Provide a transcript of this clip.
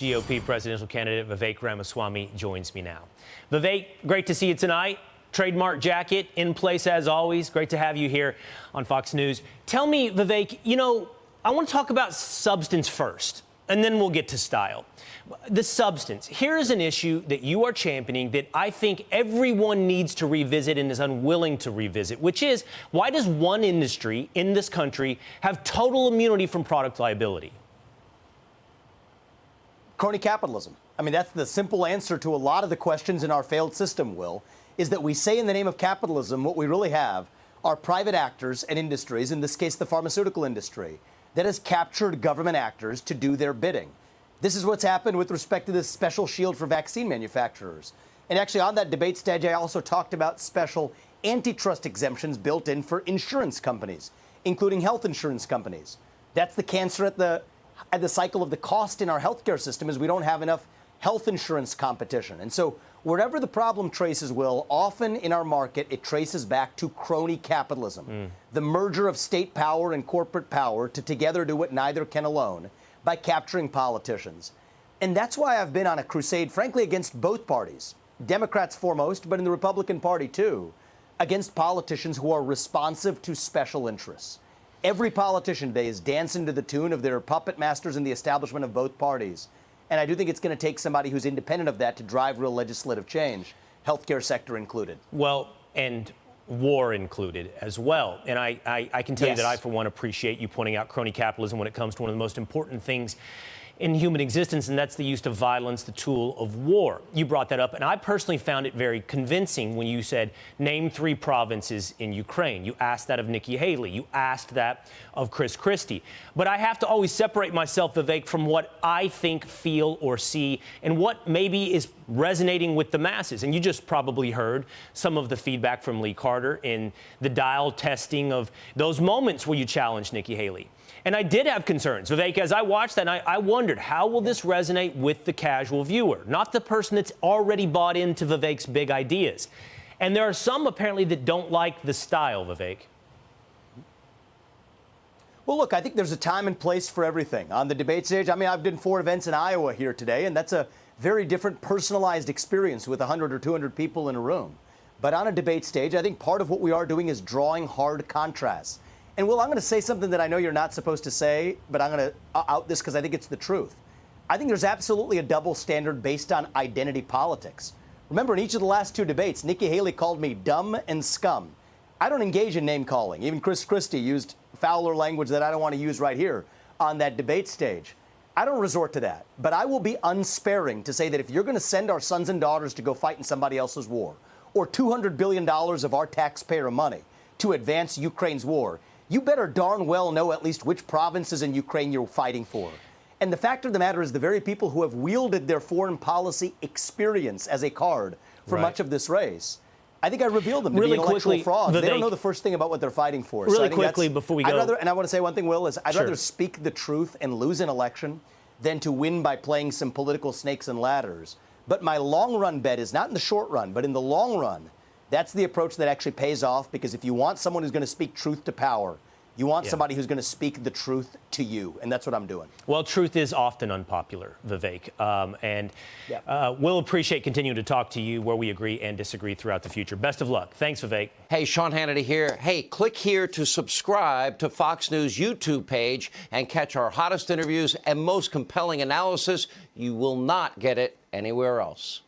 GOP presidential candidate Vivek Ramaswamy joins me now. Vivek, great to see you tonight. Trademark jacket in place as always. Great to have you here on Fox News. Tell me, Vivek, I want to talk about substance first, and then we'll get to style. The substance. Here is an issue that you are championing that I think everyone needs to revisit and is unwilling to revisit, which is, why does one industry in this country have total immunity from product liability? Crony capitalism. I mean, that's the simple answer to a lot of the questions in our failed system, Will, is that we say in the name of capitalism what we really have are private actors and industries, in this case the pharmaceutical industry, that has captured government actors to do their bidding. This is what's happened with respect to this special shield for vaccine manufacturers. And actually on that debate stage, I also talked about special antitrust exemptions built in for insurance companies, including health insurance companies. That's the cancer at the cycle of the cost in our healthcare system, is we don't have enough health insurance competition. And so wherever the problem traces, Will, often in our market, it traces back to crony capitalism, the merger of state power and corporate power to together do what neither can alone by capturing politicians. And that's why I've been on a crusade, frankly, against both parties, Democrats foremost, but in the Republican Party too, against politicians who are responsive to special interests. Every politician today is dancing to the tune of their puppet masters in the establishment of both parties. And I do think it's going to take somebody who's independent of that to drive real legislative change, healthcare sector included. Well, and war included as well. And I can tell you that I, for one, appreciate you pointing out crony capitalism when it comes to one of the most important things in human existence, and that's the use of violence, the tool of war. You brought that up, and I personally found it very convincing when you said, name 3 provinces in Ukraine. You asked that of Nikki Haley. You asked that of Chris Christie. But I have to always separate myself, Vivek, from what I think, feel, or see, and what maybe is resonating with the masses. And you just probably heard some of the feedback from Lee Carter in the dial testing of those moments where you challenged Nikki Haley. And I did have concerns, Vivek, as I watched that, and I wondered, how will this resonate with the casual viewer, not the person that's already bought into Vivek's big ideas? And there are some, apparently, that don't like the style, Vivek. Well, look, I think there's a time and place for everything. On the debate stage, I mean, I've done 4 events in Iowa here today, and that's a very different personalized experience with 100 or 200 people in a room. But on a debate stage, I think part of what we are doing is drawing hard contrasts. And, Will, I'm going to say something that I know you're not supposed to say, but I'm going to out this because I think it's the truth. I think there's absolutely a double standard based on identity politics. Remember, in each of the last 2 debates, Nikki Haley called me dumb and scum. I don't engage in name calling. Even Chris Christie used fouler language that I don't want to use right here on that debate stage. I don't resort to that. But I will be unsparing to say that if you're going to send our sons and daughters to go fight in somebody else's war, or $200 billion of our taxpayer money to advance Ukraine's war, you better darn well know at least which provinces in Ukraine you're fighting for. And the fact of the matter is the very people who have wielded their foreign policy experience as a card for much of this race, I think I revealed them to be intellectual frauds. They don't know the first thing about what they're fighting for. Really quickly before we go. And I want to say one thing, Will, is I'd rather speak the truth and lose an election than to win by playing some political snakes and ladders. But my long-run bet is not in the short run, but in the long run. That's the approach that actually pays off, because if you want someone who's going to speak truth to power, you want somebody who's going to speak the truth to you, and that's what I'm doing. Well, truth is often unpopular, Vivek, we'll appreciate continuing to talk to you where we agree and disagree throughout the future. Best of luck. Thanks, Vivek. Hey, Sean Hannity here. Hey, click here to subscribe to Fox News YouTube page and catch our hottest interviews and most compelling analysis. You will not get it anywhere else.